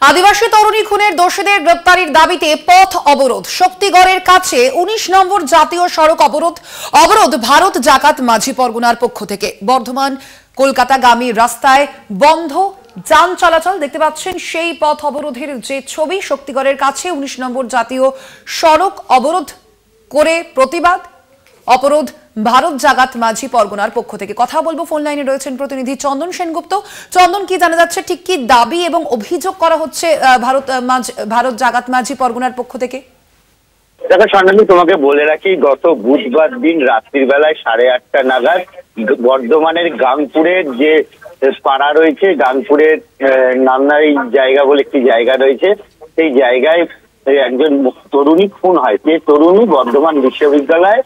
আদিবাসী তরুণী খুনের দোষীদের গ্রেপ্তারির দাবিতে পথ অবরোধ। শক্তিগড়ের কাছে ১৯ নম্বর জাতীয় সড়ক অবরোধ ভারত জাকাত মাঝি পরগনার পক্ষ থেকে। বর্ধমান কলকাতাগামী রাস্তায় বন্ধ যান চলাচল। দেখতে পাচ্ছেন সেই পথ অবরোধের যে ছবি। শক্তিগড়ের কাছে ১৯ নম্বর জাতীয় সড়ক অবরোধ করে প্রতিবাদ। অবরোধ ভারত জাগাত মাঝি পরগনার পক্ষ থেকে। কথা বলবো, ফোন লাইনে রয়েছেন প্রতিনিধি চন্দন সেনগুপ্ত। চন্দন, কি জানা যাচ্ছে, ঠিক কি দাবি এবং অভিযোগ করা হচ্ছে ভারত জাগাত মাঝি পরগনার পক্ষ থেকে? দেখো স্বর্ণালী, তোমাকে বলে রাখি, গত বুধবার দিন রাত্রির বেলায় 8:30টা নাগাদ বর্ধমানের গাংপুরের যে পাড়া রয়েছে, গাংপুরের নান্নাই জায়গা বলে একটি জায়গা রয়েছে, সেই জায়গায় একজন তরুণী খুন হয়। যে তরুণী বর্ধমান বিশ্ববিদ্যালয়ে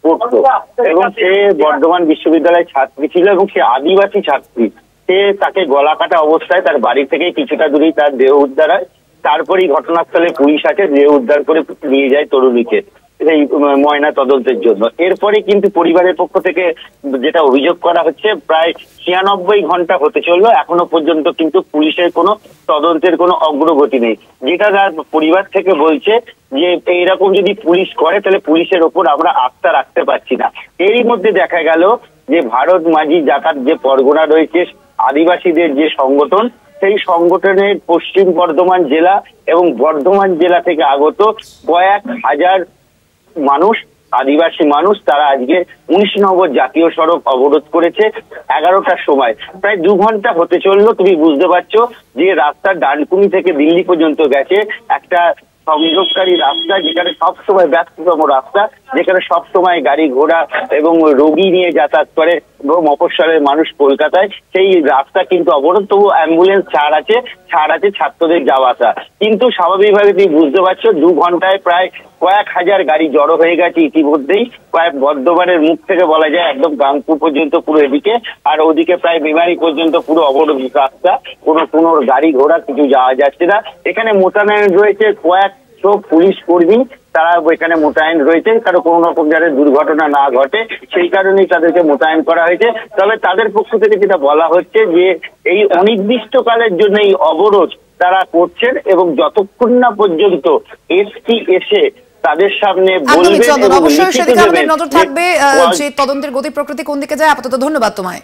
পড়তো এবং সে বর্ধমান বিশ্ববিদ্যালয়ের ছাত্রী ছিল এবং সে আদিবাসী ছাত্রী। তাকে গলা কাটা অবস্থায় তার বাড়ি থেকে কিছুটা দূরেই তার দেহ উদ্ধার হয়। তারপরেই ঘটনাস্থলে পুলিশ আসে, দেহ উদ্ধার করে নিয়ে যায় তরুণীকে এই ময়না তদন্তের জন্য। এরপরে কিন্তু পরিবারের পক্ষ থেকে যেটা অভিযোগ করা হচ্ছে, প্রায় 96 ঘন্টা হতে চললো, এখনো পর্যন্ত কিন্তু পুলিশের কোনো তদন্তের কোনো অগ্রগতি নেই। যেটা তার পরিবার থেকে বলছে যে এইরকম যদি পুলিশ করে তাহলে পুলিশের ওপর আমরা আস্থা রাখতে পারছি না। এরই মধ্যে দেখা গেল যে ভারত মাঝি জাকাত যে পরগনা রয়েছে, আদিবাসীদের যে সংগঠন, সেই সংগঠনের পশ্চিম বর্ধমান জেলা এবং বর্ধমান জেলা থেকে আগত কয়েক হাজার মানুষ, আদিবাসী মানুষ, তারা আজকে ১৯ নম্বর জাতীয় সড়ক অবরোধ করেছে 11টার সময়। প্রায় 2 ঘন্টা হতে চললো। তুমি বুঝতে পারছো যে রাস্তার ডানকুনি থেকে দিল্লি পর্যন্ত গেছে, একটা সংযোগকারী রাস্তা, যেখানে সবসময় ব্যস্ততম রাস্তা, যেখানে সবসময় গাড়ি ঘোড়া এবং রোগী নিয়ে যাতায়াত করে মফস্বলের মানুষ কলকাতায়। সেই রাস্তা কিন্তু অবরোধ, তবু অ্যাম্বুলেন্স ছাড় আছে ছাত্রদের যাওয়া আসা। কিন্তু স্বাভাবিকভাবে তুমি বুঝতে পারছো 2 ঘন্টায় প্রায় কয়েক হাজার গাড়ি জড়ো হয়ে গেছে ইতিমধ্যেই। প্রায় বর্ধমানের মুখ থেকে বলা যায় একদম গাংপুর পর্যন্ত পুরো এদিকে, আর ওদিকে প্রায় বিমারি পর্যন্ত পুরো অবরোধ রাস্তা, কোনো গাড়ি ঘোড়া কিছু যাওয়া যাচ্ছে না। এখানে মোতায়েন রয়েছে কয়েকশো পুলিশ কর্মী, তারা এখানে মোতায়েন রয়েছে, কারণ কোনো রকম যাতে দুর্ঘটনা না ঘটে সেই কারণেই তাদেরকে মোতায়েন করা হয়েছে। তবে তাদের পক্ষ থেকে যেটা বলা হচ্ছে যে এই অনির্দিষ্টকালের জন্য এই অবরোধ তারা করছেন এবং যতক্ষণ না পর্যন্ত এসপি এসে তাদের সামনে বলবেন এবং অবশ্যই সেদিকে আমাদের নজর থাকবে যে তদন্তের গতি প্রকৃতি কোন দিকে যায়। আপাতত ধন্যবাদ তোমায়।